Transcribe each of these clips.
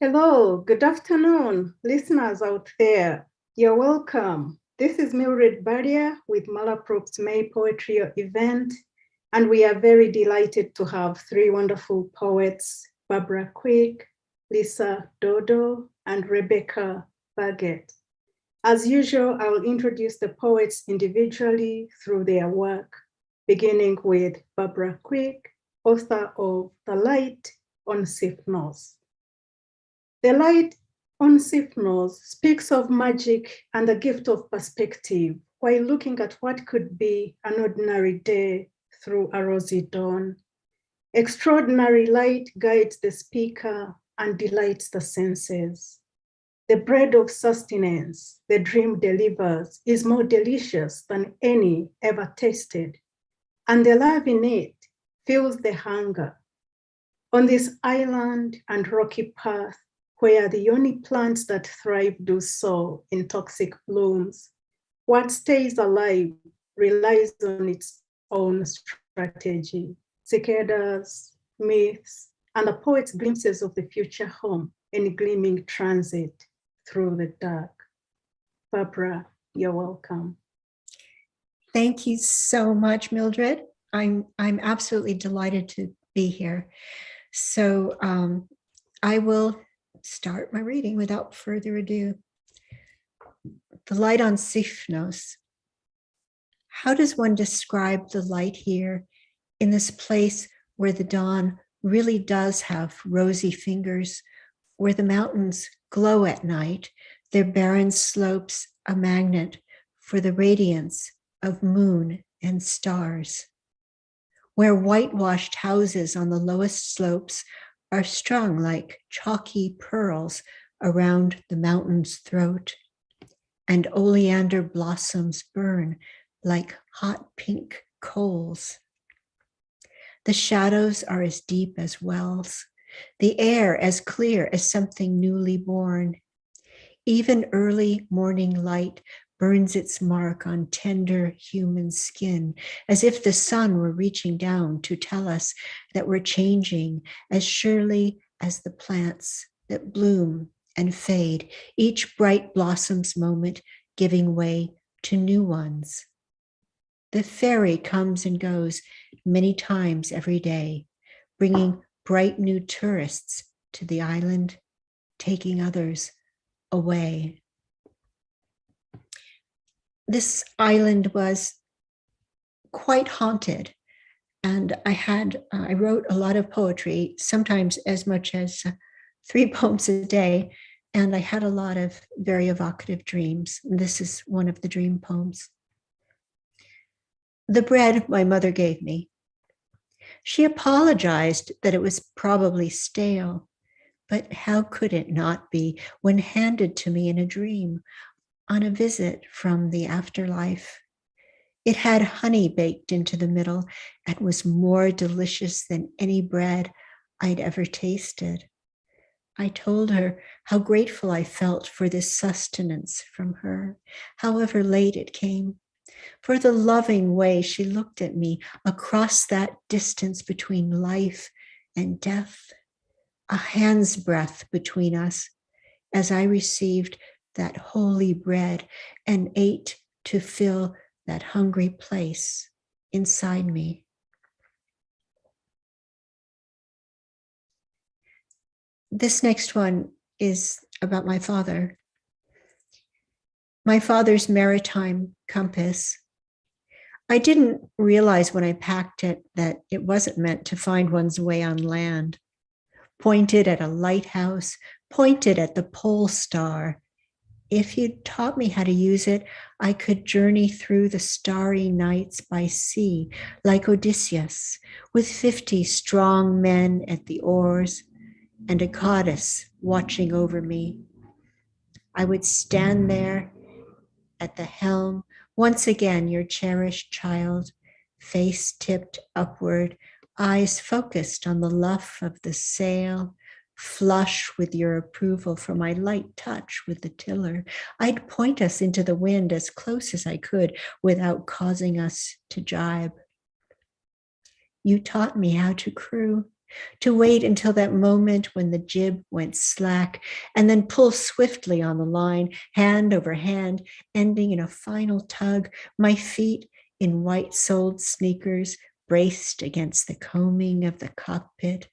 Hello, good afternoon, listeners out there. You're welcome. This is Mildred Barya with Malaprop's May Poetrio event, and we are very delighted to have three wonderful poets, Barbara Quick, Lisa Dordal, and Rebecca Baggett. As usual, I will introduce the poets individually through their work, beginning with Barbara Quick, author of The Light on Sifnos. The light on Sifnos speaks of magic and the gift of perspective while looking at what could be an ordinary day through a rosy dawn. Extraordinary light guides the speaker and delights the senses. The bread of sustenance the dream delivers is more delicious than any ever tasted, and the love in it fills the hunger. On this island and rocky path, where the only plants that thrive do so in toxic blooms, what stays alive relies on its own strategy. Cicadas, myths, and the poet's glimpses of the future home in gleaming transit through the dark. Barbara, you're welcome. Thank you so much, Mildred. I'm absolutely delighted to be here. So I will start my reading without further ado. The light on Sifnos. How does one describe the light here in this place where the dawn really does have rosy fingers, where the mountains glow at night, their barren slopes a magnet for the radiance of moon and stars, where whitewashed houses on the lowest slopes are strung like chalky pearls around the mountain's throat, and oleander blossoms burn like hot pink coals. The shadows are as deep as wells, the air as clear as something newly born. Even early morning light burns its mark on tender human skin, as if the sun were reaching down to tell us that we're changing as surely as the plants that bloom and fade, each bright blossom's moment giving way to new ones. The ferry comes and goes many times every day, bringing bright new tourists to the island, taking others away. This island was quite haunted, and I wrote a lot of poetry, sometimes as much as 3 poems a day, and I had a lot of very evocative dreams. And this is one of the dream poems. The bread my mother gave me. She apologized that it was probably stale, but how could it not be when handed to me in a dream on a visit from the afterlife? It had honey baked into the middle and was more delicious than any bread I'd ever tasted. I told her how grateful I felt for this sustenance from her, however late it came, for the loving way she looked at me across that distance between life and death, a hand's breadth between us, as I received that holy bread and ate to fill that hungry place inside me. This next one is about my father. My father's maritime compass. I didn't realize when I packed it that it wasn't meant to find one's way on land. Pointed at a lighthouse, pointed at the pole star. If you'd taught me how to use it, I could journey through the starry nights by sea like Odysseus, with 50 strong men at the oars and a goddess watching over me. I would stand there at the helm, once again your cherished child, face tipped upward, eyes focused on the luff of the sail, flush with your approval for my light touch with the tiller. I'd point us into the wind as close as I could without causing us to jibe. You taught me how to crew, to wait until that moment when the jib went slack, and then pull swiftly on the line, hand over hand, ending in a final tug, my feet in white-soled sneakers braced against the coaming of the cockpit.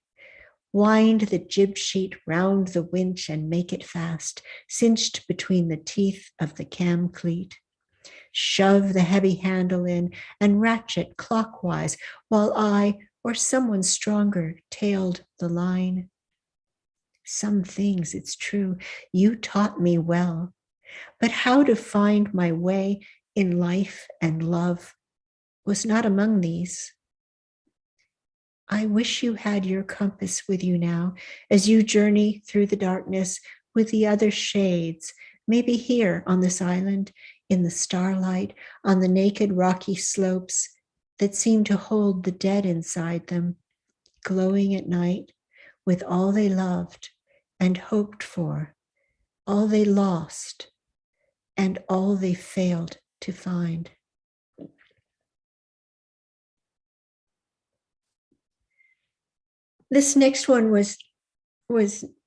Wind the jib sheet round the winch and make it fast, cinched between the teeth of the cam cleat. Shove the heavy handle in and ratchet clockwise while I, or someone stronger, tailed the line. Some things, it's true, you taught me well, but how to find my way in life and love was not among these. I wish you had your compass with you now as you journey through the darkness with the other shades, maybe here on this island, in the starlight, on the naked rocky slopes that seem to hold the dead inside them, glowing at night with all they loved and hoped for, all they lost, and all they failed to find. This next one was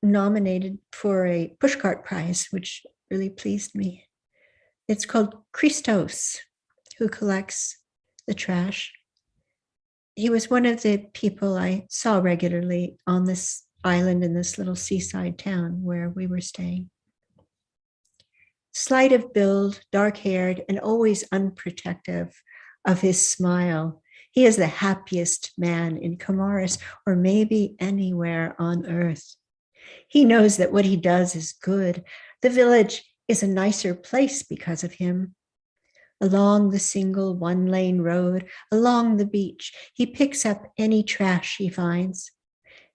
nominated for a Pushcart Prize, which really pleased me. It's called Christos, who collects the trash. He was one of the people I saw regularly on this island in this little seaside town where we were staying. Slight of build, dark-haired, and always unprotective of his smile. He is the happiest man in Comoros, or maybe anywhere on earth. He knows that what he does is good. The village is a nicer place because of him. Along the single one-lane road, along the beach, he picks up any trash he finds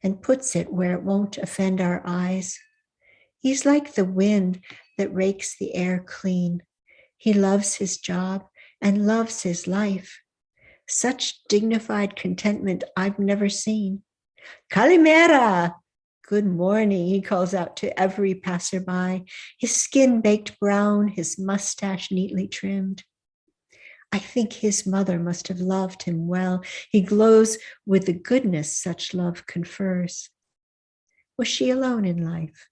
and puts it where it won't offend our eyes. He's like the wind that rakes the air clean. He loves his job and loves his life. Such dignified contentment I've never seen. Kalimera! Good morning, he calls out to every passerby, his skin baked brown, his mustache neatly trimmed. I think his mother must have loved him well. He glows with the goodness such love confers. Was she alone in life?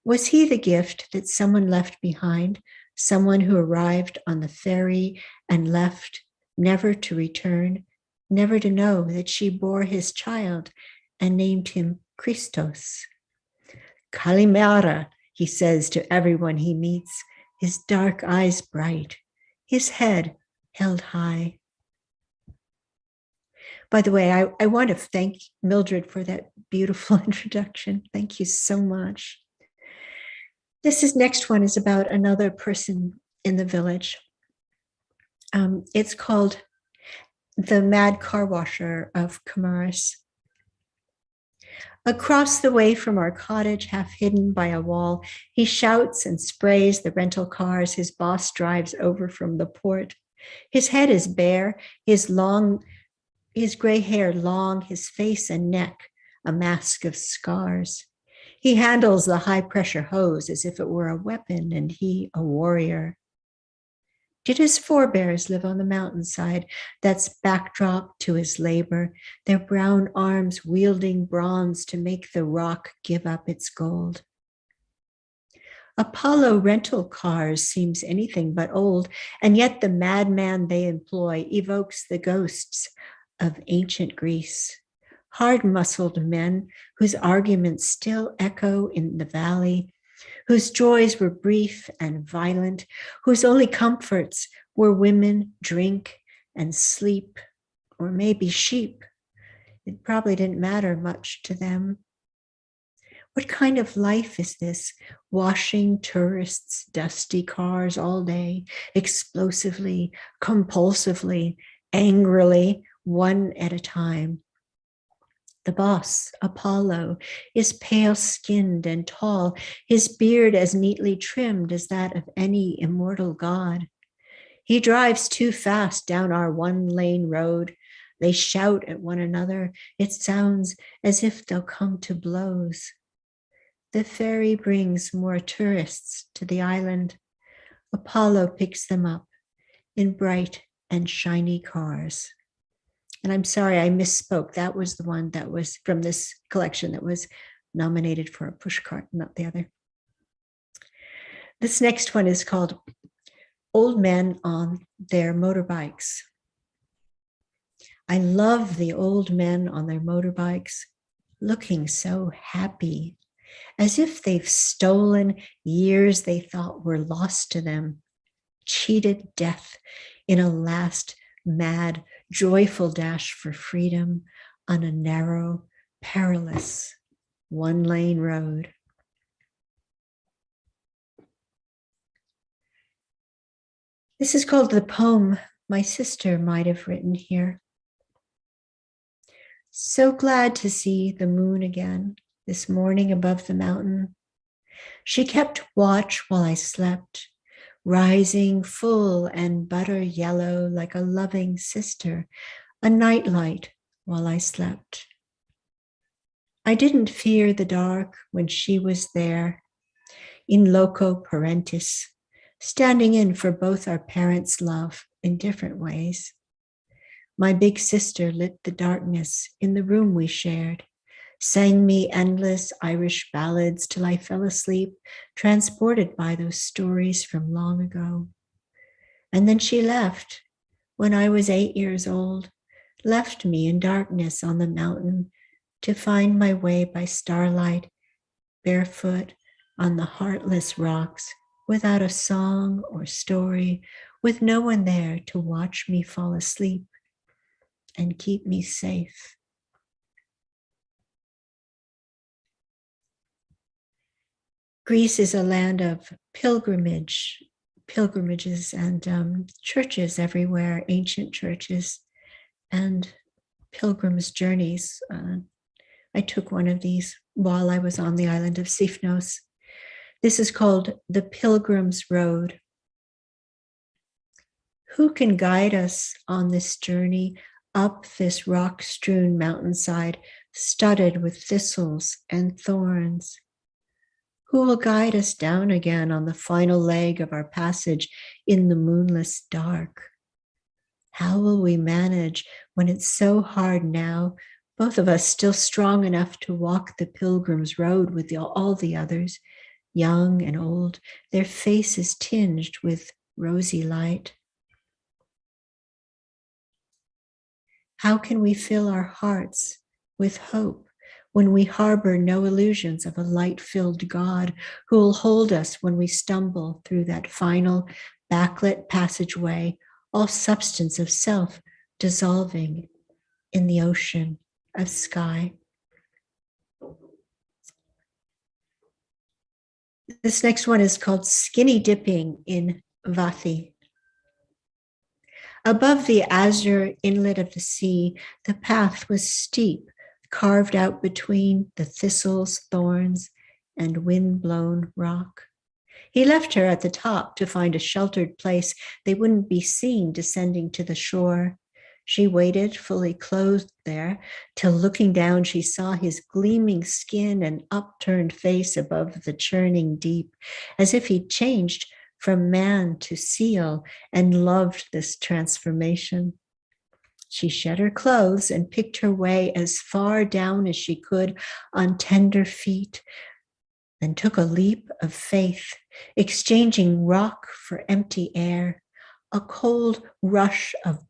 Was he the gift that someone left behind, someone who arrived on the ferry and left, never to return, never to know that she bore his child and named him Christos? Kalimera, he says to everyone he meets, his dark eyes bright, his head held high. By the way, I want to thank Mildred for that beautiful introduction. Thank you so much. This next one is about another person in the village. It's called The Mad Car Washer of Comoros. Across the way from our cottage, half hidden by a wall, he shouts and sprays the rental cars his boss drives over from the port. His head is bare, his gray hair long, his face and neck a mask of scars. He handles the high-pressure hose as if it were a weapon and he a warrior. Did his forebears live on the mountainside that's backdrop to his labor, their brown arms wielding bronze to make the rock give up its gold? Apollo rental cars seems anything but old, and yet the madman they employ evokes the ghosts of ancient Greece. Hard-muscled men whose arguments still echo in the valley, whose joys were brief and violent, whose only comforts were women, drink, and sleep, or maybe sheep. It probably didn't matter much to them. What kind of life is this? Washing tourists' dusty cars all day, explosively, compulsively, angrily, one at a time. The boss, Apollo, is pale-skinned and tall, his beard as neatly trimmed as that of any immortal god. He drives too fast down our one-lane road. They shout at one another. It sounds as if they'll come to blows. The ferry brings more tourists to the island. Apollo picks them up in bright and shiny cars. And I'm sorry, I misspoke. That was the one that was from this collection that was nominated for a pushcart, not the other. This next one is called Old Men on Their Motorbikes. I love the old men on their motorbikes, looking so happy, as if they've stolen years they thought were lost to them, cheated death in a last mad, joyful dash for freedom on a narrow, perilous, one-lane road. This is called the poem my sister might have written here. So glad to see the moon again this morning above the mountain. She kept watch while I slept, rising full and butter yellow like a loving sister, a nightlight while I slept. I didn't fear the dark when she was there, in loco parentis, standing in for both our parents' love in different ways. My big sister lit the darkness in the room we shared, sang me endless Irish ballads till I fell asleep, transported by those stories from long ago. And then she left when I was 8 years old, left me in darkness on the mountain to find my way by starlight, barefoot on the heartless rocks, without a song or story, with no one there to watch me fall asleep and keep me safe. Greece is a land of pilgrimages and churches everywhere, ancient churches and pilgrims' journeys. I took one of these while I was on the island of Sifnos. This is called the Pilgrim's Road. Who can guide us on this journey up this rock-strewn mountainside, studded with thistles and thorns? Who will guide us down again on the final leg of our passage in the moonless dark? How will we manage when it's so hard now, both of us still strong enough to walk the pilgrim's road with all the others, young and old, their faces tinged with rosy light? How can we fill our hearts with hope when we harbor no illusions of a light-filled God who will hold us when we stumble through that final backlit passageway, all substance of self dissolving in the ocean of sky? This next one is called Skinny Dipping in Vathi. Above the azure inlet of the sea, the path was steep, carved out between the thistles, thorns, and wind-blown rock. He left her at the top to find a sheltered place they wouldn't be seen descending to the shore. She waited, fully clothed there, till looking down she saw his gleaming skin and upturned face above the churning deep, as if he'd changed from man to seal and loved this transformation. She shed her clothes and picked her way as far down as she could on tender feet, then took a leap of faith, exchanging rock for empty air, a cold rush of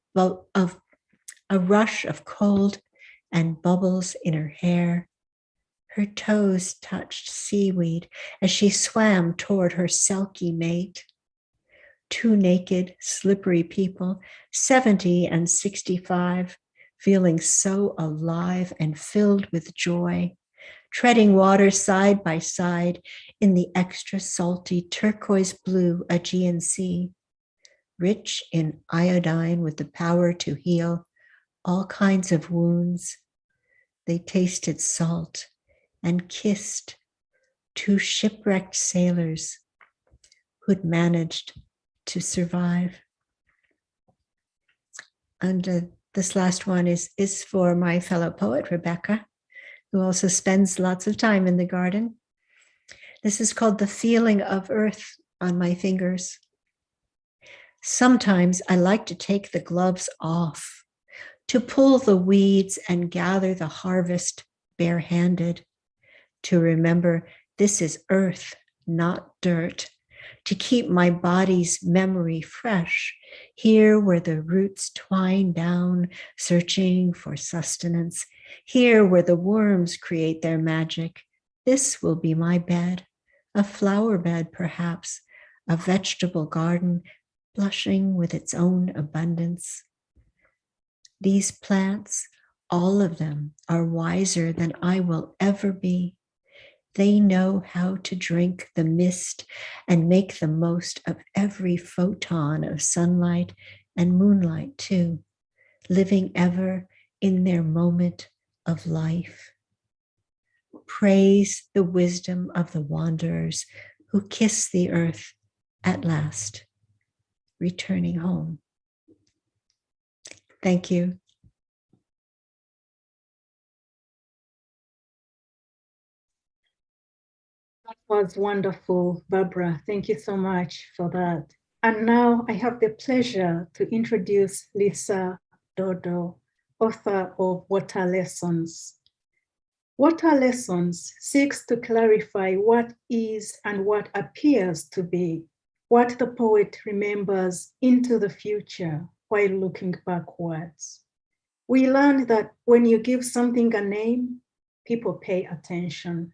cold and bubbles in her hair. Her toes touched seaweed as she swam toward her selkie mate. Two naked, slippery people, 70 and 65, feeling so alive and filled with joy, treading water side by side in the extra salty turquoise blue Aegean Sea, rich in iodine with the power to heal all kinds of wounds. They tasted salt and kissed, two shipwrecked sailors who'd managed to survive. And this last one is for my fellow poet, Rebecca, who also spends lots of time in the garden. This is called The Feeling of Earth on My Fingers. Sometimes I like to take the gloves off, to pull the weeds and gather the harvest barehanded, to remember this is earth, not dirt, to keep my body's memory fresh, here where the roots twine down, searching for sustenance, here where the worms create their magic. This will be my bed, a flower bed perhaps, a vegetable garden blushing with its own abundance. These plants, all of them, are wiser than I will ever be. They know how to drink the mist and make the most of every photon of sunlight and moonlight too, living ever in their moment of life. Praise the wisdom of the wanderers who kiss the earth at last, returning home. Thank you. That was wonderful, Barbara. Thank you so much for that. And now I have the pleasure to introduce Lisa Dordal, author of Water Lessons. Water Lessons seeks to clarify what is and what appears to be, what the poet remembers into the future while looking backwards. We learn that when you give something a name, people pay attention.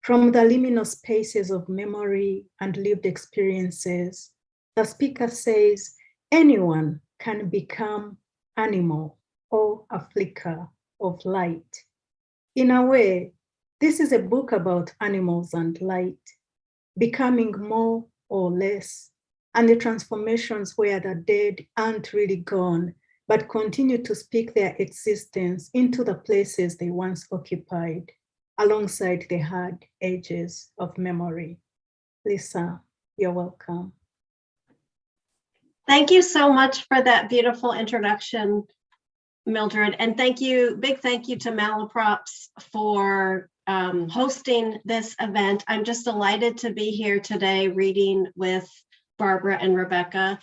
From the liminal spaces of memory and lived experiences, the speaker says anyone can become animal or a flicker of light. In a way, this is a book about animals and light, becoming more or less, and the transformations where the dead aren't really gone, but continue to speak their existence into the places they once occupied, alongside the hard edges of memory. Lisa, you're welcome. Thank you so much for that beautiful introduction, Mildred. And big thank you to Malaprops for hosting this event. I'm just delighted to be here today reading with Barbara and Rebecca.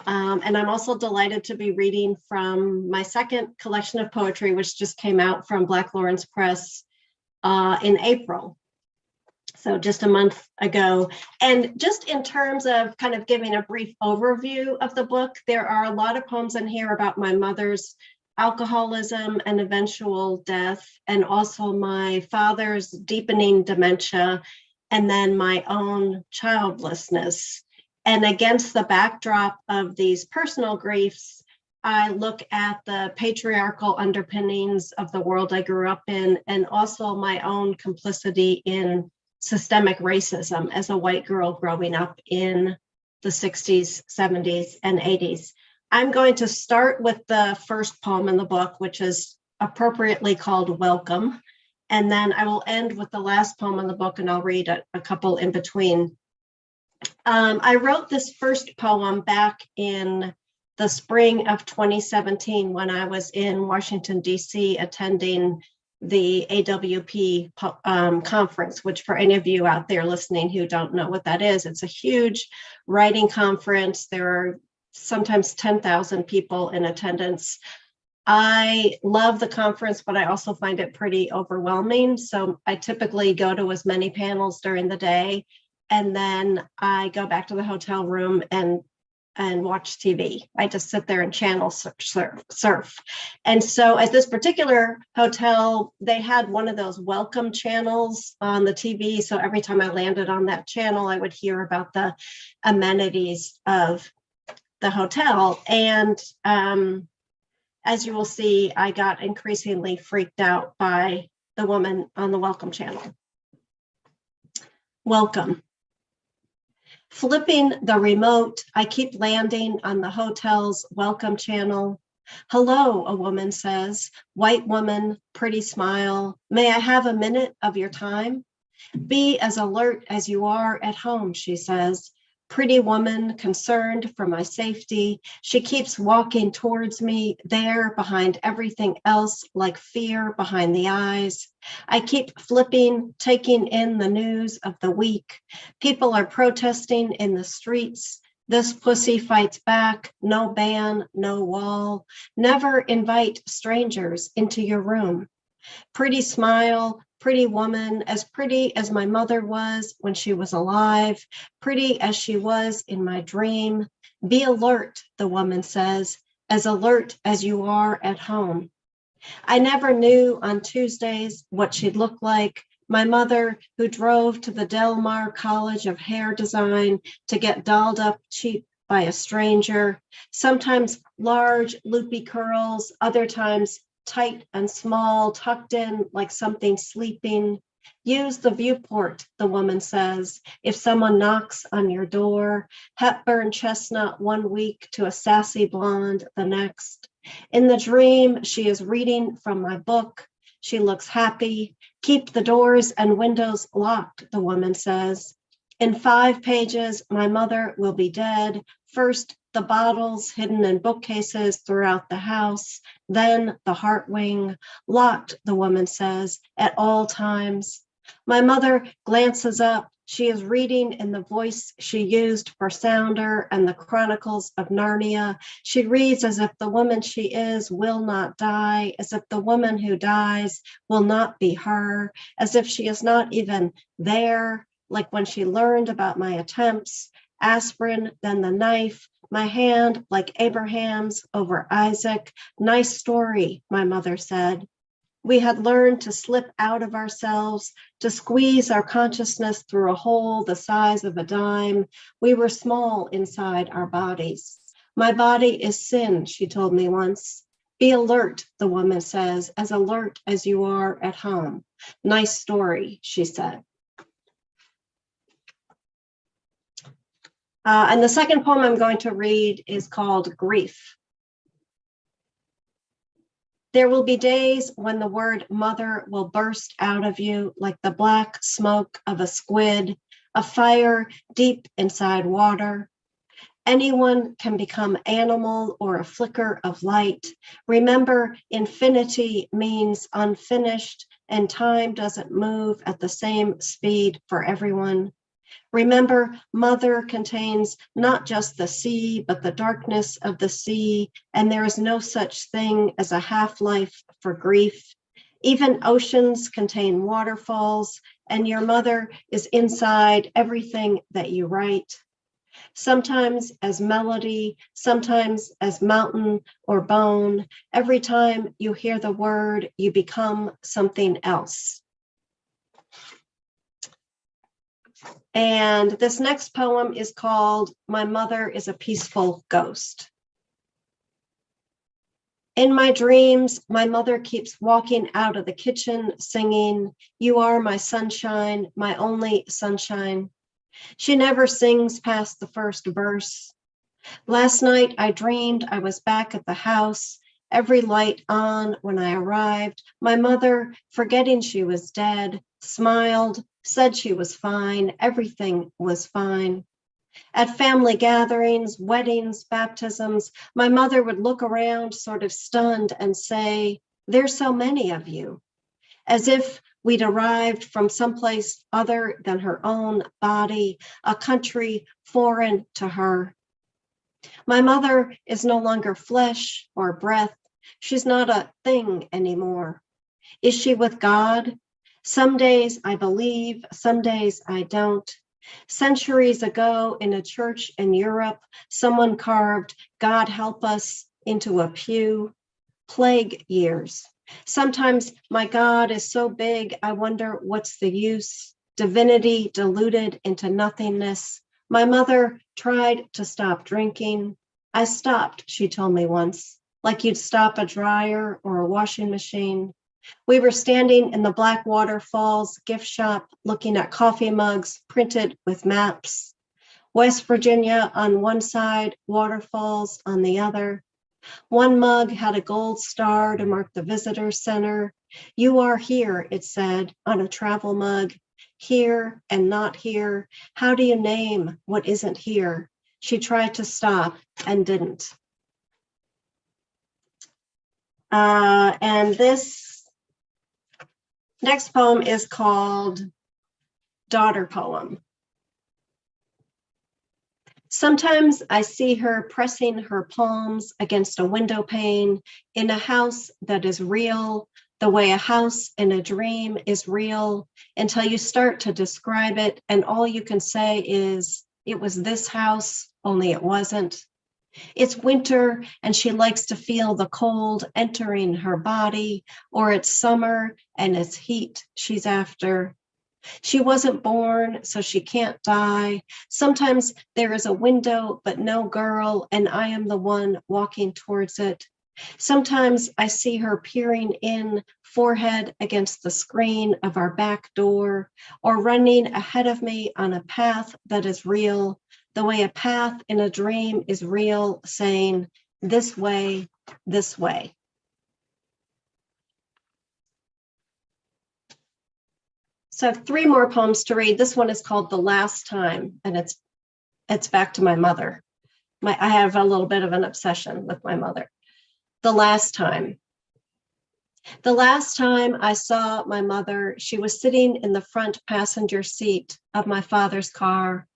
And I'm also delighted to be reading from my second collection of poetry, which just came out from Black Lawrence Press in April. So just a month ago. And just in terms of kind of giving a brief overview of the book, there are a lot of poems in here about my mother's alcoholism and eventual death, and also my father's deepening dementia, and then my own childlessness. And against the backdrop of these personal griefs, I look at the patriarchal underpinnings of the world I grew up in, and also my own complicity in systemic racism as a white girl growing up in the 60s, 70s, and 80s. I'm going to start with the first poem in the book, which is appropriately called Welcome. And then I will end with the last poem in the book, and I'll read a couple in between. I wrote this first poem back in the spring of 2017 when I was in Washington, D.C. attending the AWP conference, which for any of you out there listening who don't know what that is, it's a huge writing conference. There are sometimes 10,000 people in attendance. I love the conference, but I also find it pretty overwhelming. So I typically go to as many panels during the day, and then I go back to the hotel room and watch TV. I just sit there and channel surf. And so at this particular hotel, they had one of those welcome channels on the TV. So every time I landed on that channel, I would hear about the amenities of the hotel. And as you will see, I got increasingly freaked out by the woman on the welcome channel. Welcome. Flipping the remote, I keep landing on the hotel's welcome channel. Hello, a woman says. White woman, pretty smile. May I have a minute of your time? Be as alert as you are at home, she says. Pretty woman, concerned for my safety. She keeps walking towards me, there behind everything else, like fear behind the eyes. I keep flipping, taking in the news of the week. People are protesting in the streets. This pussy fights back, no ban, no wall. Never invite strangers into your room. Pretty smile, pretty woman, as pretty as my mother was when she was alive, pretty as she was in my dream. Be alert, the woman says, as alert as you are at home. I never knew on Tuesdays what she'd look like. My mother, who drove to the Del Mar College of Hair Design to get dolled up cheap by a stranger, sometimes large loopy curls, other times tight and small, tucked in like something sleeping. Use the viewport, the woman says, if someone knocks on your door. Hepburn chestnut 1 week to a sassy blonde the next. In the dream, she is reading from my book. She looks happy. Keep the doors and windows locked, the woman says. In 5 pages, my mother will be dead. First, the bottles hidden in bookcases throughout the house, then the heart wing, locked, the woman says, at all times. My mother glances up. She is reading in the voice she used for Sounder and the Chronicles of Narnia. She reads as if the woman she is will not die, as if the woman who dies will not be her, as if she is not even there, like when she learned about my attempts. Aspirin, then the knife, my hand like Abraham's over Isaac. Nice story, my mother said. We had learned to slip out of ourselves, to squeeze our consciousness through a hole the size of a dime. We were small inside our bodies. My body is sin, she told me once. Be alert, the woman says, as alert as you are at home. Nice story, she said. And the second poem I'm going to read is called Grief. There will be days when the word mother will burst out of you like the black smoke of a squid, a fire deep inside water. Anyone can become animal or a flicker of light. Remember, infinity means unfinished, and time doesn't move at the same speed for everyone. Remember, mother contains not just the sea, but the darkness of the sea, and there is no such thing as a half-life for grief. Even oceans contain waterfalls, and your mother is inside everything that you write. Sometimes as melody, sometimes as mountain or bone. Every time you hear the word, you become something else. And this next poem is called My Mother is a Peaceful Ghost. In my dreams, my mother keeps walking out of the kitchen singing, "You are my sunshine, my only sunshine." She never sings past the first verse. Last night, I dreamed I was back at the house, every light on when I arrived. My mother, forgetting she was dead, smiled, said she was fine, everything was fine. At family gatherings, weddings, baptisms, my mother would look around sort of stunned and say, "There's so many of you," as if we'd arrived from someplace other than her own body, a country foreign to her. My mother is no longer flesh or breath. She's not a thing anymore. Is she with God? Some days I believe, some days I don't. Centuries ago in a church in Europe, someone carved "God help us" into a pew. Plague years. Sometimes my God is so big, I wonder what's the use. Divinity diluted into nothingness. My mother tried to stop drinking. I stopped, she told me once, like you'd stop a dryer or a washing machine. We were standing in the Blackwater Falls gift shop looking at coffee mugs printed with maps. West Virginia on one side, waterfalls on the other. One mug had a gold star to mark the visitor center. "You are here," it said on a travel mug. Here and not here. How do you name what isn't here? She tried to stop and didn't. And this next poem is called Daughter Poem. Sometimes I see her pressing her palms against a window pane in a house that is real, the way a house in a dream is real, until you start to describe it and all you can say is, it was this house, only it wasn't. It's winter and she likes to feel the cold entering her body, or it's summer and it's heat she's after. She wasn't born, so she can't die. Sometimes there is a window, but no girl, and I am the one walking towards it. Sometimes I see her peering in, forehead against the screen of our back door, or running ahead of me on a path that is real, the way a path in a dream is real, saying, this way, this way. So I have 3 more poems to read. This one is called The Last Time, and it's back to my mother. I have a little bit of an obsession with my mother. The last time. The last time I saw my mother, she was sitting in the front passenger seat of my father's car.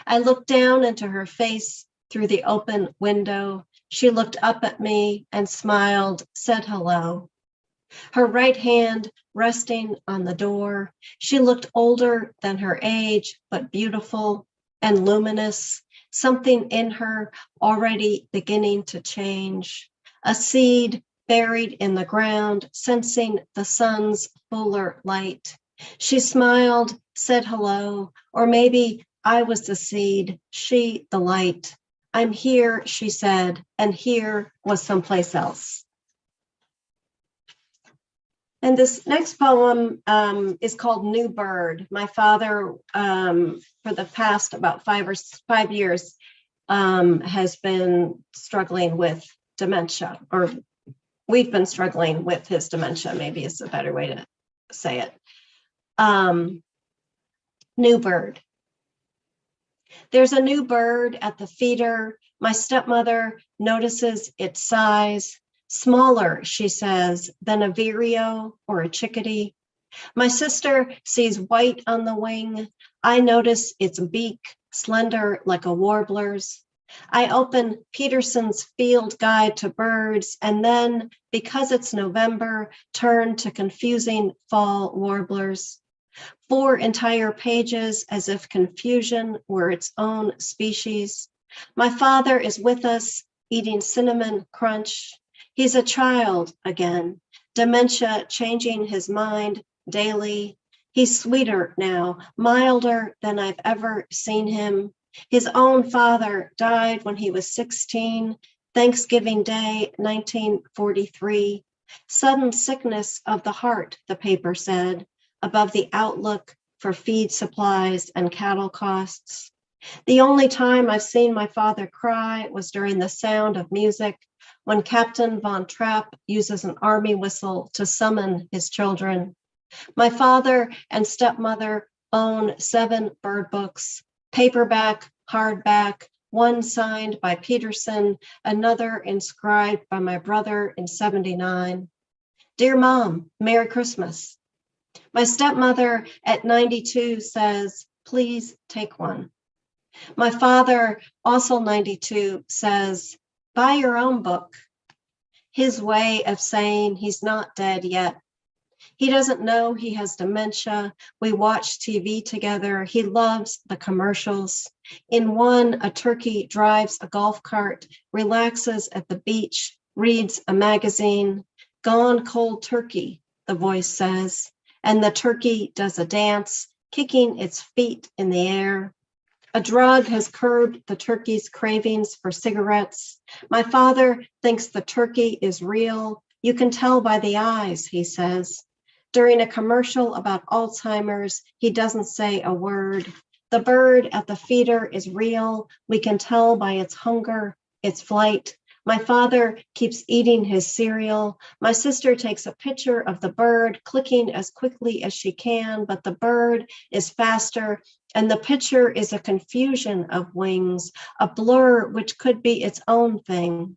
I looked down into her face through the open window. She looked up at me and smiled, said hello. Her right hand resting on the door. She looked older than her age, but beautiful and luminous, something in her already beginning to change. A seed buried in the ground, sensing the sun's fuller light. She smiled, said hello, or maybe I was the seed, she the light. I'm here, she said, and here was someplace else. And this next poem is called New Bird. My father, for the past about 5 years, has been struggling with dementia, or we've been struggling with his dementia, maybe is a better way to say it. New bird. There's a new bird at the feeder. My stepmother notices its size. Smaller, she says, than a vireo or a chickadee. My sister sees white on the wing. I notice its beak, slender like a warbler's. I open Peterson's Field Guide to Birds, and then, because it's November, turn to confusing fall warblers. 4 entire pages as if confusion were its own species. My father is with us, eating cinnamon crunch. He's a child again, dementia changing his mind daily. He's sweeter now, milder than I've ever seen him. His own father died when he was 16, Thanksgiving Day, 1943. Sudden sickness of the heart, the paper said, above the outlook for feed supplies and cattle costs. The only time I've seen my father cry was during the sound of music, when Captain Von Trapp uses an army whistle to summon his children. My father and stepmother own 7 bird books, paperback, hardback, one signed by Peterson, another inscribed by my brother in 79. Dear Mom, Merry Christmas. My stepmother at 92 says, please take one. My father, also 92, says, buy your own book. His way of saying he's not dead yet. He doesn't know he has dementia. We watch TV together. He loves the commercials. In one, a turkey drives a golf cart, relaxes at the beach, reads a magazine. Gone cold turkey, the voice says. And the turkey does a dance, kicking its feet in the air. A drug has curbed the turkey's cravings for cigarettes. My father thinks the turkey is real. You can tell by the eyes, he says. During a commercial about Alzheimer's, he doesn't say a word. The bird at the feeder is real. We can tell by its hunger, its flight. My father keeps eating his cereal. My sister takes a picture of the bird, clicking as quickly as she can, but the bird is faster, and the picture is a confusion of wings, a blur which could be its own thing.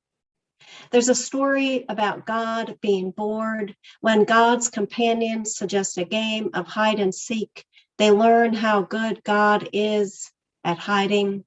There's a story about God being bored. When God's companions suggest a game of hide and seek, they learn how good God is at hiding.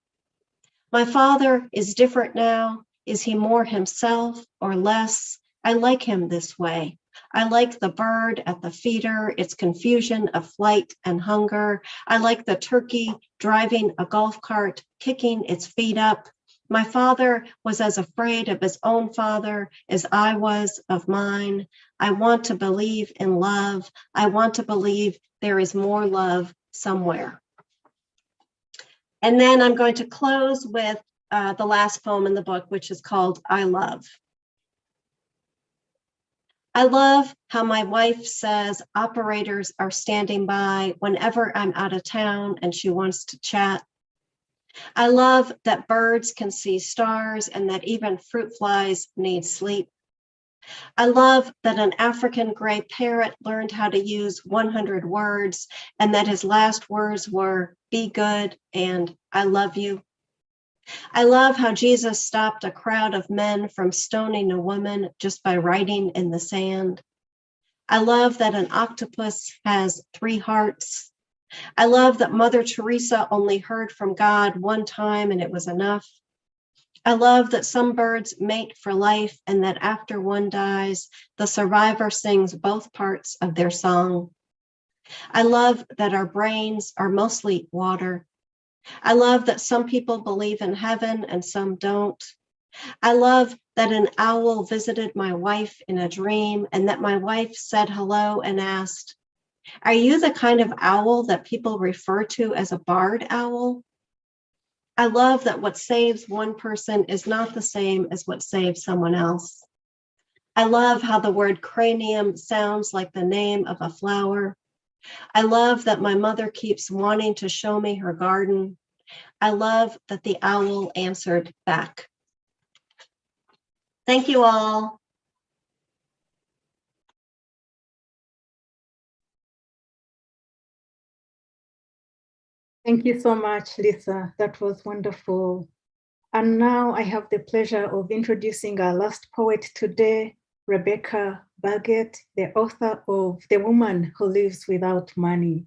My father is different now. Is he more himself or less? I like him this way. I like the bird at the feeder, its confusion of flight and hunger. I like the turkey driving a golf cart, kicking its feet up. My father was as afraid of his own father as I was of mine. I want to believe in love. I want to believe there is more love somewhere. And then I'm going to close with the last poem in the book, which is called I Love. I love how my wife says operators are standing by whenever I'm out of town and she wants to chat. I love that birds can see stars and that even fruit flies need sleep. I love that an African gray parrot learned how to use 100 words and that his last words were, be good and I love you. I love how Jesus stopped a crowd of men from stoning a woman just by writing in the sand. I love that an octopus has 3 hearts. I love that Mother Teresa only heard from God one time and it was enough. I love that some birds mate for life and that after one dies, the survivor sings both parts of their song. I love that our brains are mostly water. I love that some people believe in heaven and some don't. I love that an owl visited my wife in a dream and that my wife said hello and asked, are you the kind of owl that people refer to as a barred owl? I love that what saves one person is not the same as what saves someone else. I love how the word cranium sounds like the name of a flower. I love that my mother keeps wanting to show me her garden. I love that the owl answered back. Thank you all. Thank you so much, Lisa. That was wonderful. And now I have the pleasure of introducing our last poet today, Rebecca Baggett, the author of The Woman Who Lives Without Money.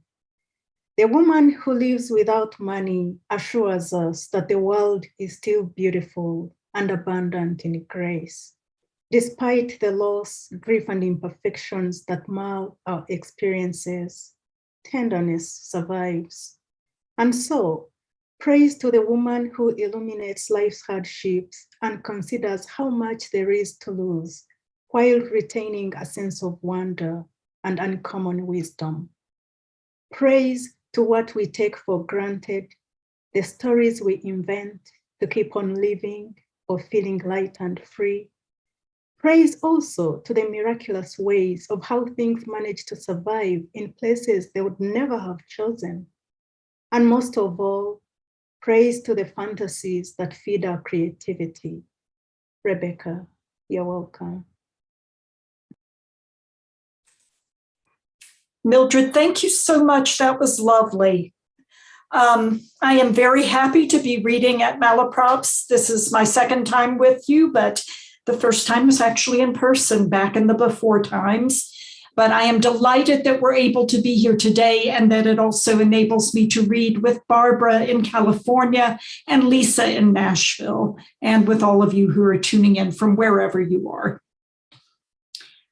The woman who lives without money assures us that the world is still beautiful and abundant in grace. Despite the loss, grief, and imperfections that mar our experiences, tenderness survives. And so, praise to the woman who illuminates life's hardships and considers how much there is to lose, while retaining a sense of wonder and uncommon wisdom. Praise to what we take for granted, the stories we invent to keep on living or feeling light and free. Praise also to the miraculous ways of how things manage to survive in places they would never have chosen. And most of all, praise to the fantasies that feed our creativity. Rebecca, you're welcome. Mildred, thank you so much. That was lovely. I am very happy to be reading at Malaprop's. This is my second time with you, but the first time was actually in person back in the before times. But I am delighted that we're able to be here today and that it also enables me to read with Barbara in California and Lisa in Nashville, and with all of you who are tuning in from wherever you are.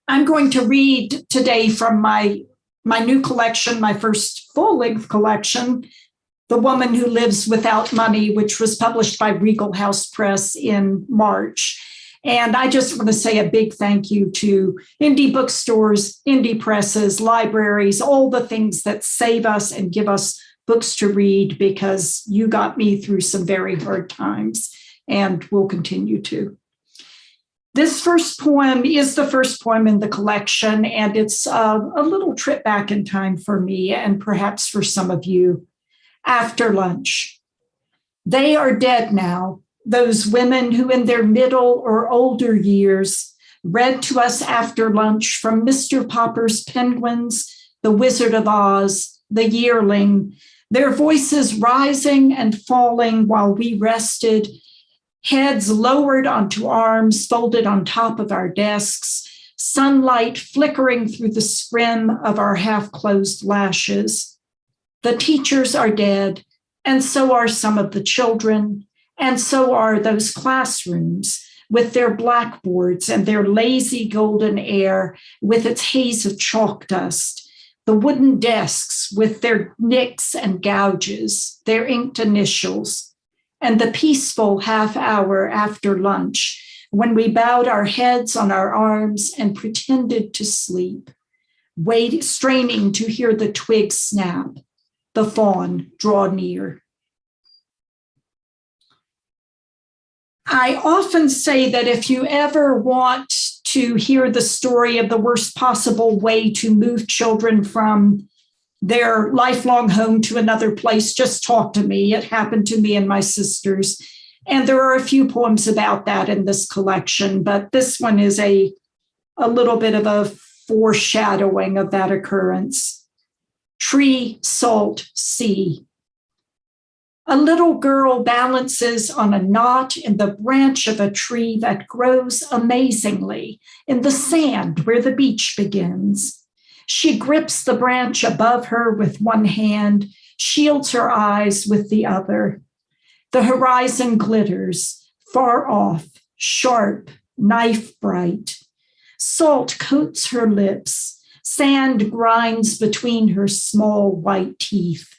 I'm going to read today from my new collection, my first full-length collection, The Woman Who Lives Without Money, which was published by Regal House Press in March. And I just want to say a big thank you to indie bookstores, indie presses, libraries, all the things that save us and give us books to read, because you got me through some very hard times and will continue to. This first poem is the first poem in the collection, and it's a little trip back in time for me and perhaps for some of you. After lunch. They are dead now, those women who in their middle or older years read to us after lunch from Mr. Popper's Penguins, The Wizard of Oz, The Yearling, their voices rising and falling while we rested, heads lowered onto arms folded on top of our desks, sunlight flickering through the scrim of our half-closed lashes. The teachers are dead, and so are some of the children, And so are those classrooms with their blackboards and their lazy golden air with its haze of chalk dust, the wooden desks with their nicks and gouges, their inked initials, and the peaceful half hour after lunch when we bowed our heads on our arms and pretended to sleep, straining to hear the twigs snap, the fawn draw near. I often say that if you ever want to hear the story of the worst possible way to move children from their lifelong home to another place, just talk to me. It happened to me and my sisters. And there are a few poems about that in this collection, but this one is a little bit of a foreshadowing of that occurrence. Tree, salt, sea. A little girl balances on a knot in the branch of a tree that grows amazingly in the sand where the beach begins. She grips the branch above her with one hand, shields her eyes with the other. The horizon glitters, far off, sharp, knife bright. Salt coats her lips, sand grinds between her small white teeth.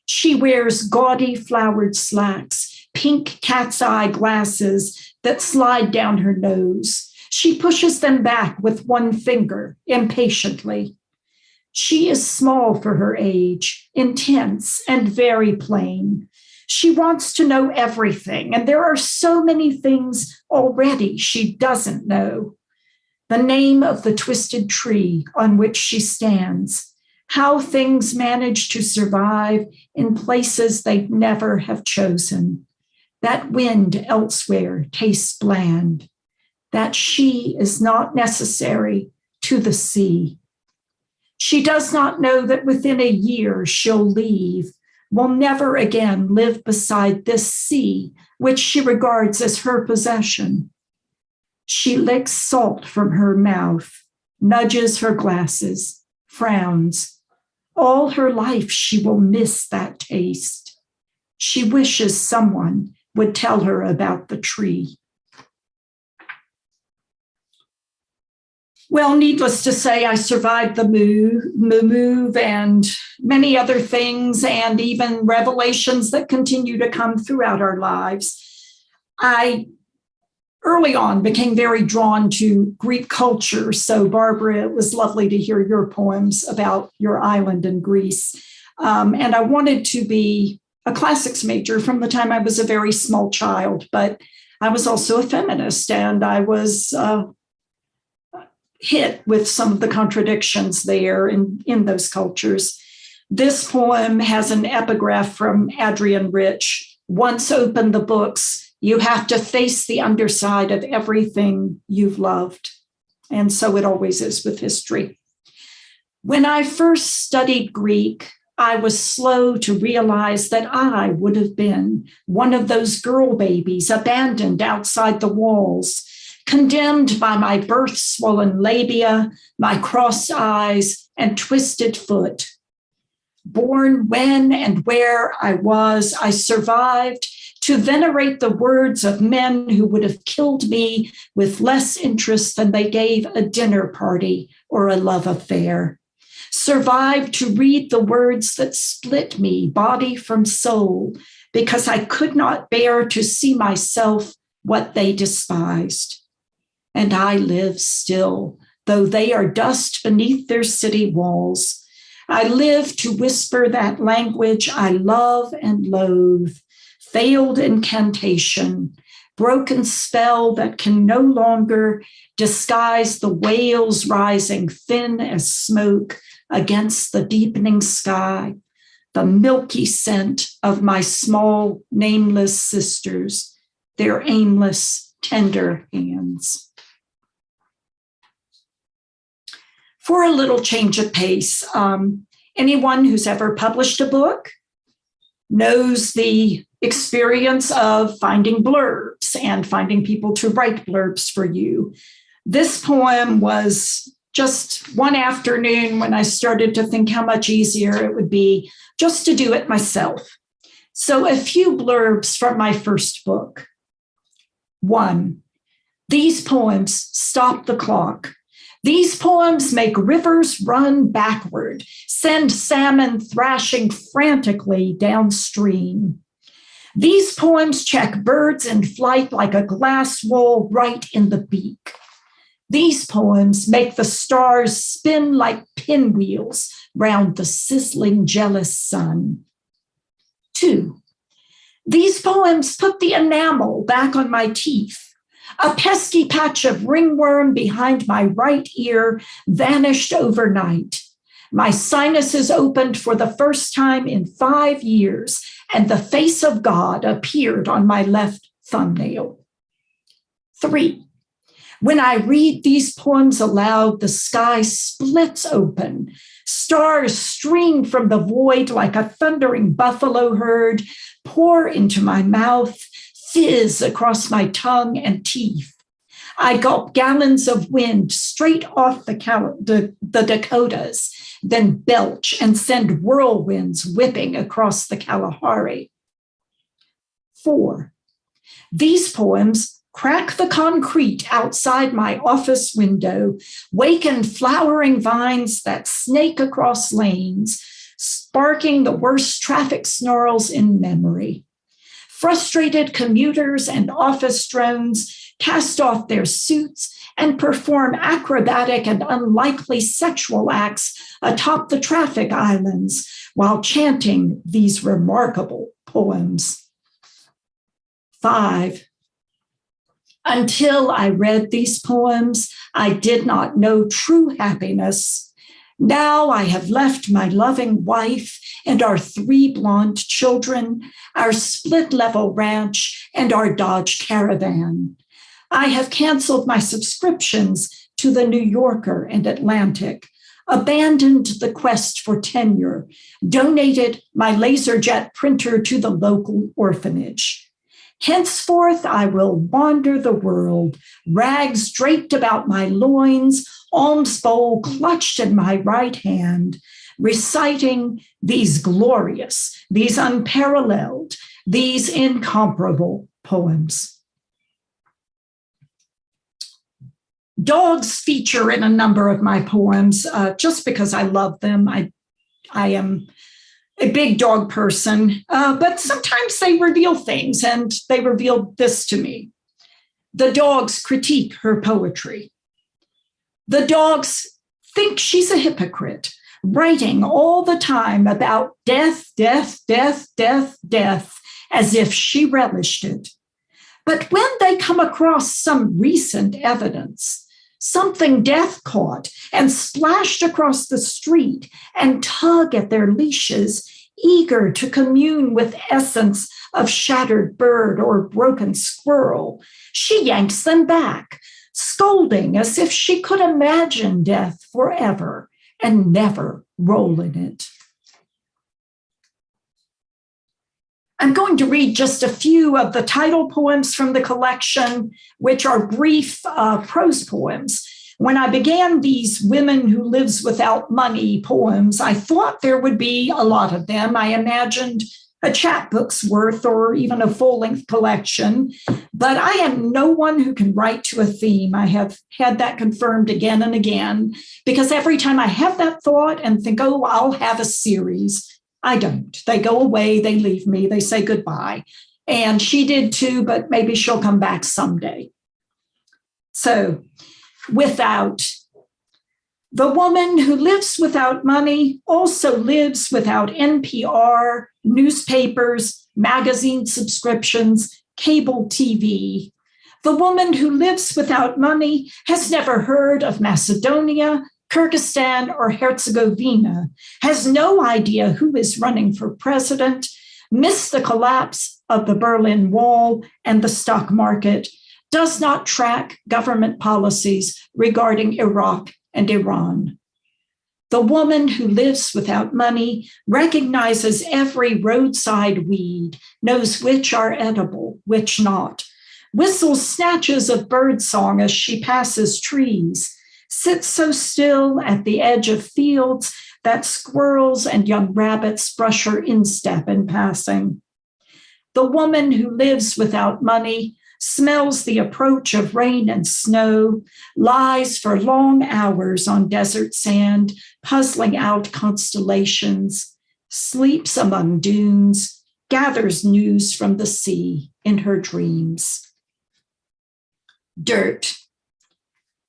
She wears gaudy flowered slacks, pink cat's eye glasses that slide down her nose. She pushes them back with one finger, impatiently. She is small for her age, intense and very plain. She wants to know everything, and there are so many things already she doesn't know. The name of the twisted tree on which she stands, how things manage to survive in places they'd never have chosen. That wind elsewhere tastes bland. That she is not necessary to the sea. She does not know that within a year she'll leave, will never again live beside this sea, which she regards as her possession. She licks salt from her mouth, nudges her glasses, frowns. All her life, she will miss that taste. She wishes someone would tell her about the tree. Well, needless to say, I survived the move and many other things, and even revelations that continue to come throughout our lives. I early on became very drawn to Greek culture. So, Barbara, it was lovely to hear your poems about your island in Greece. And I wanted to be a classics major from the time I was a very small child, but I was also a feminist, and I was hit with some of the contradictions there in those cultures. This poem has an epigraph from Adrienne Rich. Once open the books, you have to face the underside of everything you've loved. And so it always is with history. When I first studied Greek, I was slow to realize that I would have been one of those girl babies abandoned outside the walls, condemned by my birth-swollen labia, my crossed eyes, and twisted foot. Born when and where I was, I survived to venerate the words of men who would have killed me with less interest than they gave a dinner party or a love affair. Survived to read the words that split me, body from soul, because I could not bear to see myself what they despised. And I live still, though they are dust beneath their city walls. I live to whisper that language I love and loathe, failed incantation, broken spell that can no longer disguise the wails rising thin as smoke against the deepening sky, the milky scent of my small, nameless sisters, their aimless, tender hands. For a little change of pace, anyone who's ever published a book knows the experience of finding blurbs and finding people to write blurbs for you. This poem was just one afternoon when I started to think how much easier it would be just to do it myself. So a few blurbs from my first book. 1, these poems stop the clock. These poems make rivers run backward, send salmon thrashing frantically downstream. These poems check birds in flight like a glass wall right in the beak. These poems make the stars spin like pinwheels round the sizzling, jealous sun. 2, these poems put the enamel back on my teeth. A pesky patch of ringworm behind my right ear vanished overnight. My sinuses opened for the first time in 5 years, and the face of God appeared on my left thumbnail. 3, when I read these poems aloud, the sky splits open. Stars stream from the void like a thundering buffalo herd, pour into my mouth, fizz across my tongue and teeth. I gulp gallons of wind straight off the Dakotas, then belch and send whirlwinds whipping across the Kalahari. 4, these poems crack the concrete outside my office window, waken flowering vines that snake across lanes, sparking the worst traffic snarls in memory. Frustrated commuters and office drones cast off their suits and perform acrobatic and unlikely sexual acts atop the traffic islands while chanting these remarkable poems. 5, until I read these poems, I did not know true happiness. Now I have left my loving wife and our 3 blonde children, our split-level ranch, and our Dodge Caravan. I have canceled my subscriptions to the New Yorker and Atlantic, abandoned the quest for tenure, donated my LaserJet printer to the local orphanage. Henceforth, I will wander the world, rags draped about my loins, alms bowl clutched in my right hand, reciting these glorious, these unparalleled, these incomparable poems. Dogs feature in a number of my poems just because I love them. I am a big dog person, but sometimes they reveal things, and they revealed this to me. The dogs critique her poetry. The dogs think she's a hypocrite, writing all the time about death, death, death, death, death, as if she relished it. But when they come across some recent evidence, something death caught and splashed across the street and tug at their leashes, eager to commune with essence of shattered bird or broken squirrel, she yanks them back, scolding as if she could imagine death forever and never roll in it. I'm going to read just a few of the title poems from the collection, which are brief prose poems. When I began these Women Who Lives Without Money poems, I thought there would be a lot of them. I imagined a chapbook's worth or even a full-length collection, but I am no one who can write to a theme. I have had that confirmed again and again, because every time I have that thought and think, oh, I'll have a series, I don't. They go away, they leave me, they say goodbye. And she did too, but maybe she'll come back someday. So, without. The woman who lives without money also lives without NPR, newspapers, magazine subscriptions, cable TV. The woman who lives without money has never heard of Macedonia, Kyrgyzstan, or Herzegovina, has no idea who is running for president, missed the collapse of the Berlin Wall and the stock market, does not track government policies regarding Iraq and Iran. The woman who lives without money recognizes every roadside weed, knows which are edible, which not, whistles snatches of birdsong as she passes trees, sits so still at the edge of fields that squirrels and young rabbits brush her instep in passing. The woman who lives without money smells the approach of rain and snow, lies for long hours on desert sand, puzzling out constellations, sleeps among dunes, gathers news from the sea in her dreams. Dirt.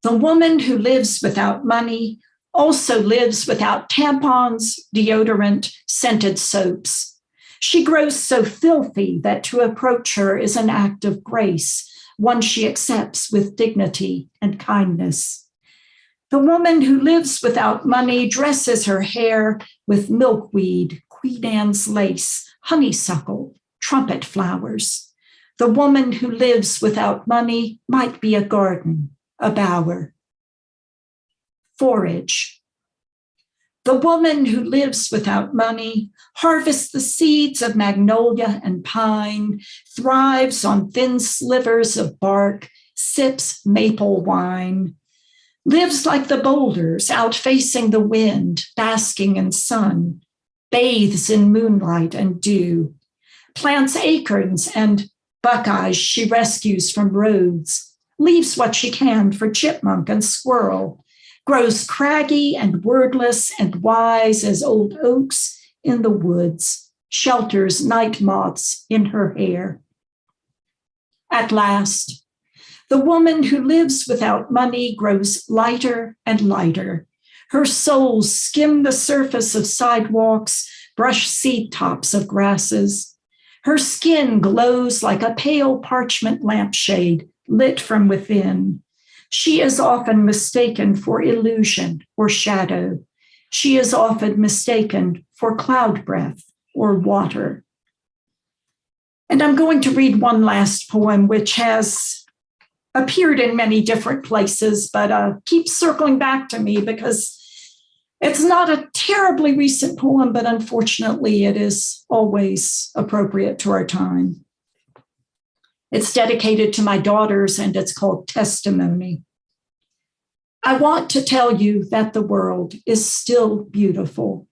The woman who lives without money also lives without tampons, deodorant, scented soaps. She grows so filthy that to approach her is an act of grace, one she accepts with dignity and kindness. The woman who lives without money dresses her hair with milkweed, Queen Anne's lace, honeysuckle, trumpet flowers. The woman who lives without money might be a garden, a bower. Forage. The woman who lives without money harvests the seeds of magnolia and pine, thrives on thin slivers of bark, sips maple wine, lives like the boulders out facing the wind, basking in sun, bathes in moonlight and dew, plants acorns and buckeyes she rescues from roads, leaves what she can for chipmunk and squirrel, grows craggy and wordless and wise as old oaks in the woods, shelters night moths in her hair. At last, the woman who lives without money grows lighter and lighter. Her soles skim the surface of sidewalks, brush seed tops of grasses. Her skin glows like a pale parchment lampshade lit from within. She is often mistaken for illusion or shadow. She is often mistaken for cloud breath or water. And I'm going to read one last poem, which has appeared in many different places, but keeps circling back to me because it's not a terribly recent poem, but unfortunately it is always appropriate to our time. It's dedicated to my daughters, and it's called Testimony. I want to tell you that the world is still beautiful.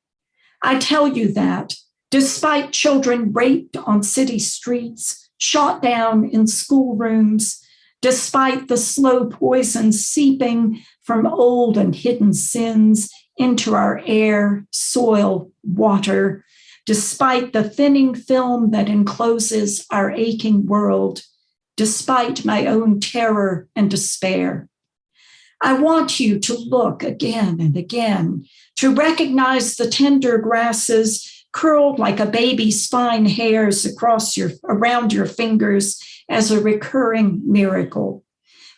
I tell you that despite children raped on city streets, shot down in schoolrooms, despite the slow poison seeping from old and hidden sins into our air, soil, water, despite the thinning film that encloses our aching world, despite my own terror and despair. I want you to look again and again, to recognize the tender grasses curled like a baby's fine hairs around your fingers as a recurring miracle,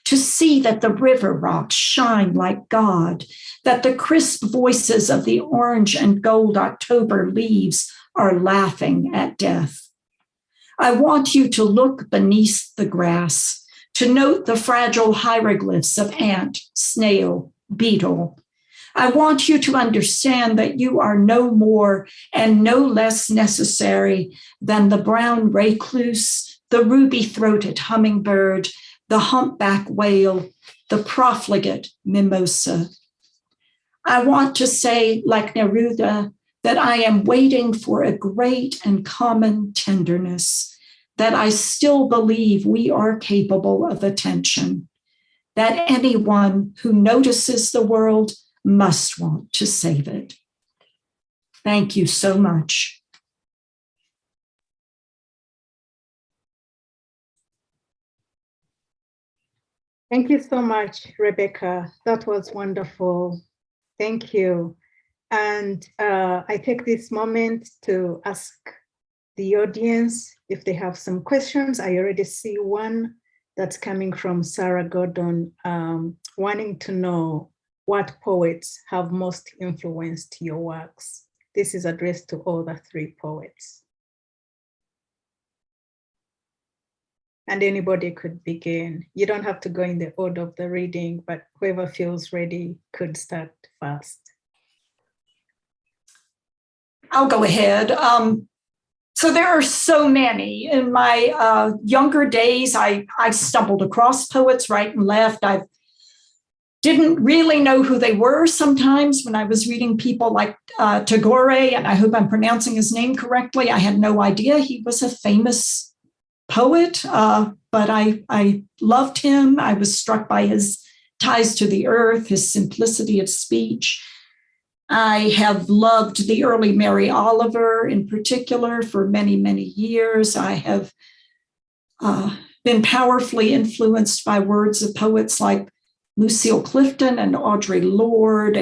to see that the river rocks shine like God, that the crisp voices of the orange and gold October leaves are laughing at death. I want you to look beneath the grass, to note the fragile hieroglyphs of ant, snail, beetle. I want you to understand that you are no more and no less necessary than the brown recluse, the ruby-throated hummingbird, the humpback whale, the profligate mimosa. I want to say, like Neruda, that I am waiting for a great and common tenderness, that I still believe we are capable of attention, that anyone who notices the world must want to save it. Thank you so much. Thank you so much, Rebecca. That was wonderful. Thank you. And I take this moment to ask the audience if they have some questions. I already see one that's coming from Sarah Gordon, wanting to know what poets have most influenced your works. This is addressed to all the three poets. And anybody could begin. You don't have to go in the order of the reading, but whoever feels ready could start first. I'll go ahead. So there are so many. In my younger days, I stumbled across poets right and left. I've didn't really know who they were sometimes when I was reading people like Tagore, and I hope I'm pronouncing his name correctly. I had no idea he was a famous poet, but I loved him. I was struck by his ties to the earth, his simplicity of speech. I have loved the early Mary Oliver in particular for many, many years. I have been powerfully influenced by words of poets like Lucille Clifton and Audre Lorde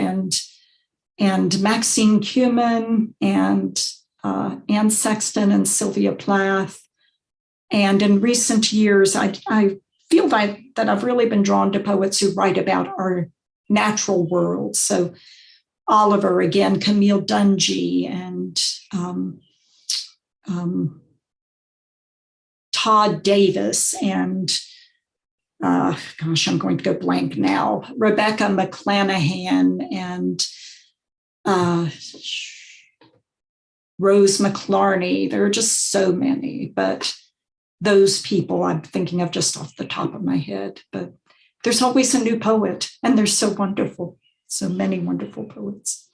and Maxine Cumin and Anne Sexton and Sylvia Plath. And in recent years, I feel that I've really been drawn to poets who write about our natural world. So Oliver again, Camille Dungy, and Todd Davis, and gosh, I'm going to go blank now. Rebecca McClanahan and Rose McClarney. There are just so many, but those people I'm thinking of just off the top of my head. But there's always a new poet, and they're so wonderful. So many wonderful poets.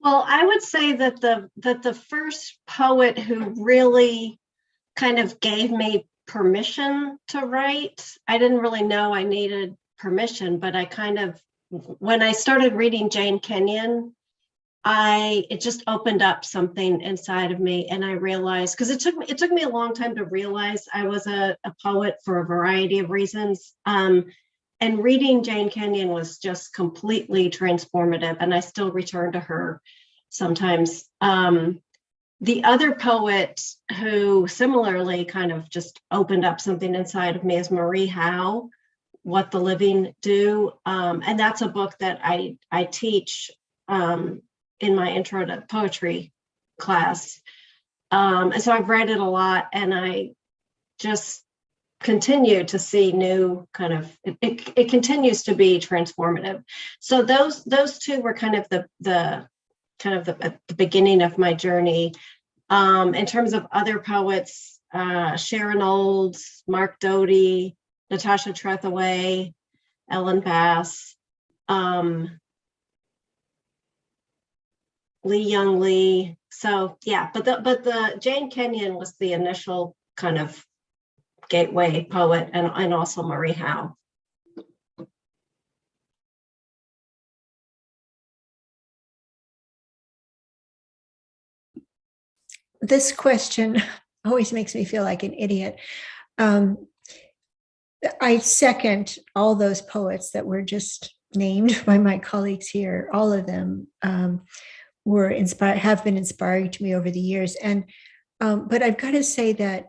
Well, I would say that the first poet who really kind of gave me permission to write, I didn't really know I needed permission, but I kind of, when I started reading Jane Kenyon, it just opened up something inside of me, and I realized, because it took me a long time to realize I was a poet for a variety of reasons. And reading Jane Kenyon was just completely transformative, and I still return to her sometimes. The other poet who similarly kind of just opened up something inside of me is Marie Howe, What the Living Do. And that's a book that I teach in my intro to poetry class. And so I've read it a lot, and I just continue to see new kind of, it continues to be transformative. So those two were kind of the at the beginning of my journey. In terms of other poets, Sharon Olds, Mark Doty, Natasha Trethewey, Ellen Bass, Lee Young Lee. So yeah, but the Jane Kenyon was the initial kind of gateway poet, and also Marie Howe. This question always makes me feel like an idiot. I second all those poets that were just named by my colleagues here. All of them were inspired, have been inspiring to me over the years. And but I've got to say that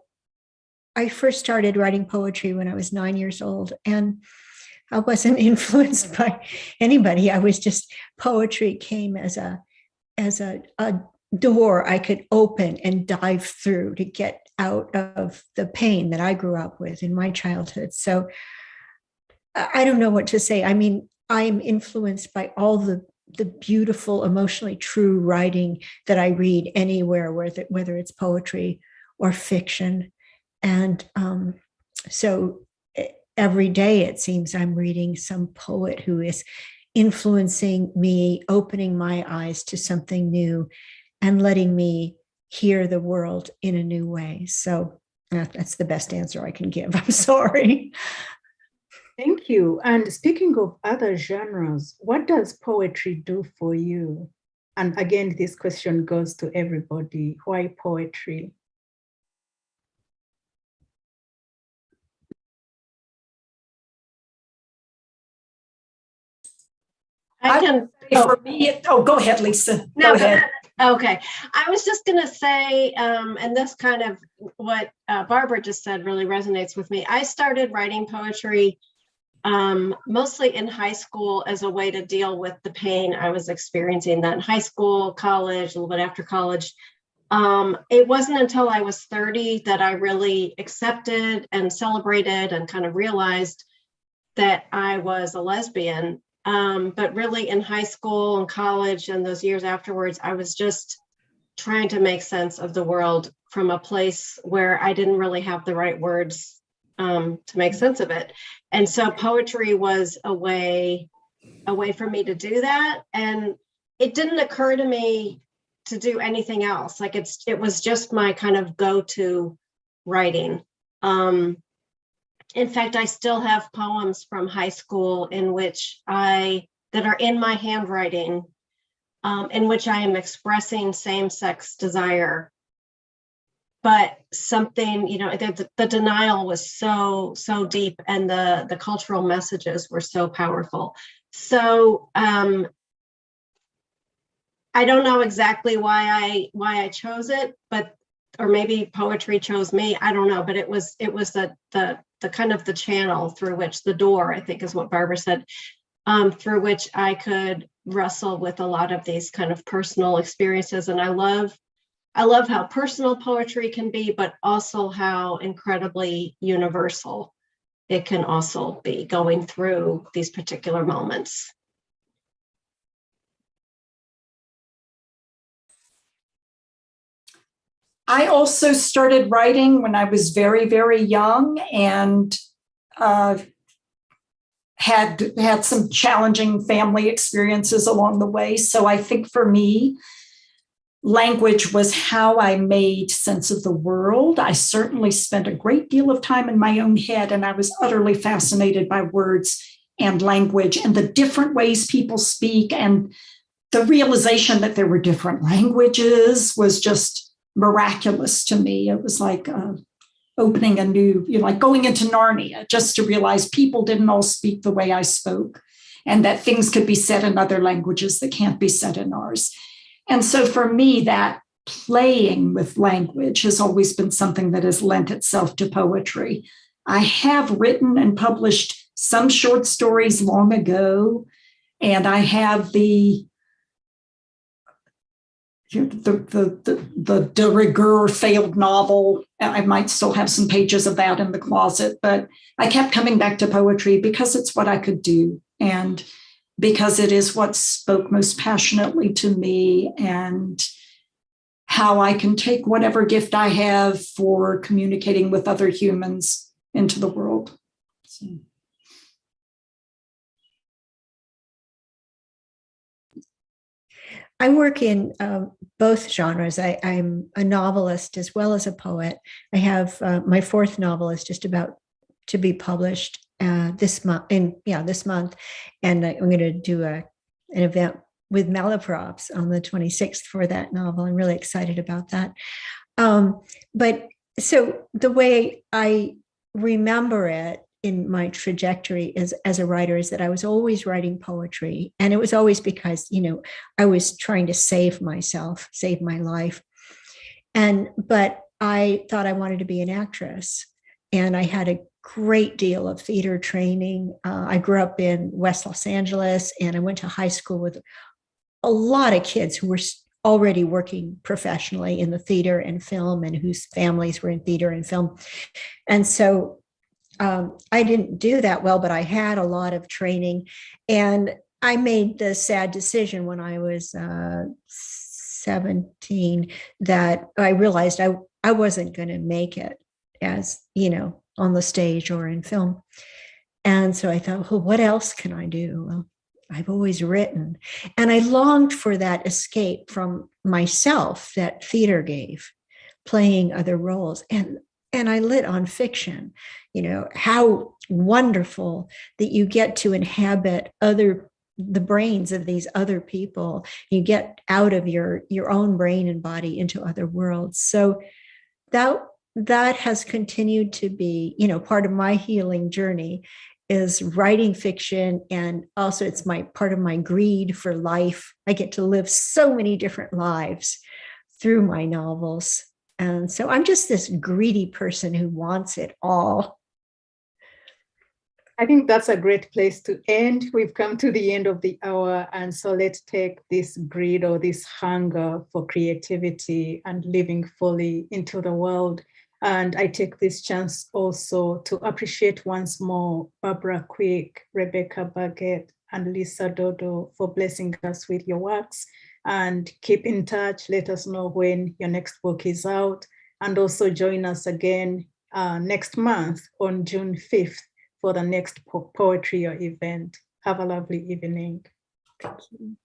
I first started writing poetry when I was 9 years old, and I wasn't influenced by anybody. I was just, poetry came as a door I could open and dive through to get out of the pain that I grew up with in my childhood. So I don't know what to say. I mean, I'm influenced by all the beautiful, emotionally true writing that I read anywhere, whether it's poetry or fiction. And so every day it seems I'm reading some poet who is influencing me, opening my eyes to something new, and letting me hear the world in a new way. So that's the best answer I can give. I'm sorry. Thank you. And speaking of other genres, what does poetry do for you? And again, this question goes to everybody. Why poetry? For me, go ahead, Lisa. No, go ahead. Okay. I was just going to say, and this kind of what Barbara just said really resonates with me. I started writing poetry mostly in high school as a way to deal with the pain I was experiencing then. High school, college, a little bit after college. It wasn't until I was 30 that I really accepted and celebrated and kind of realized that I was a lesbian. But really in high school and college and those years afterwards, I was just trying to make sense of the world from a place where I didn't really have the right words to make sense of it. And so poetry was a way for me to do that. And it didn't occur to me to do anything else. Like it was just my kind of go-to writing. In fact, I still have poems from high school that are in my handwriting, in which I am expressing same-sex desire. But something, the denial was so deep, and the cultural messages were so powerful. So I don't know exactly why I chose it, or maybe poetry chose me. I don't know, but it was the kind of the channel through which, the door, I think is what Barbara said, through which I could wrestle with a lot of these kind of personal experiences. And I love how personal poetry can be, but also how incredibly universal it can also be, going through these particular moments. I also started writing when I was very, very young, and had some challenging family experiences along the way. So I think for me, language was how I made sense of the world. I certainly spent a great deal of time in my own head, and I was utterly fascinated by words and language and the different ways people speak. And the realization that there were different languages was just miraculous to me. It was like opening a new, like going into Narnia, just to realize people didn't all speak the way I spoke, and that things could be said in other languages that can't be said in ours. And so for me, that playing with language has always been something that has lent itself to poetry. I have written and published some short stories long ago, and I have the de rigueur failed novel. I might still have some pages of that in the closet, but I kept coming back to poetry because it's what I could do, and because it is what spoke most passionately to me, and how I can take whatever gift I have for communicating with other humans into the world. So. I work in both genres. I'm a novelist as well as a poet. I have my fourth novel is just about to be published this month. This month, and I'm going to do an event with Malaprops on the 26th for that novel. I'm really excited about that. But so the way I remember it in my trajectory as a writer is that I was always writing poetry. And it was always because, I was trying to save myself, save my life. But I thought I wanted to be an actress. And I had a great deal of theater training. I grew up in West Los Angeles, and I went to high school with a lot of kids who were already working professionally in the theater and film, and whose families were in theater and film. And so I didn't do that well, but I had a lot of training. And I made the sad decision when I was 17 that I realized I wasn't going to make it as, on the stage or in film. And so I thought, well, what else can I do? Well, I've always written. And I longed for that escape from myself that theater gave, playing other roles. And I lit on fiction, how wonderful that you get to inhabit the brains of these other people. You get out of your own brain and body into other worlds. So that has continued to be, part of my healing journey is writing fiction. And also it's part of my greed for life. I get to live so many different lives through my novels. And so I'm just this greedy person who wants it all. I think that's a great place to end. We've come to the end of the hour. And so let's take this greed or this hunger for creativity and living fully into the world. And I take this chance also to appreciate once more Barbara Quick, Rebecca Baggett, and Lisa Dodo for blessing us with your works. And keep in touch. Let us know when your next book is out. And also join us again next month on June 5th for the next Poetrio event. Have a lovely evening. Thank you.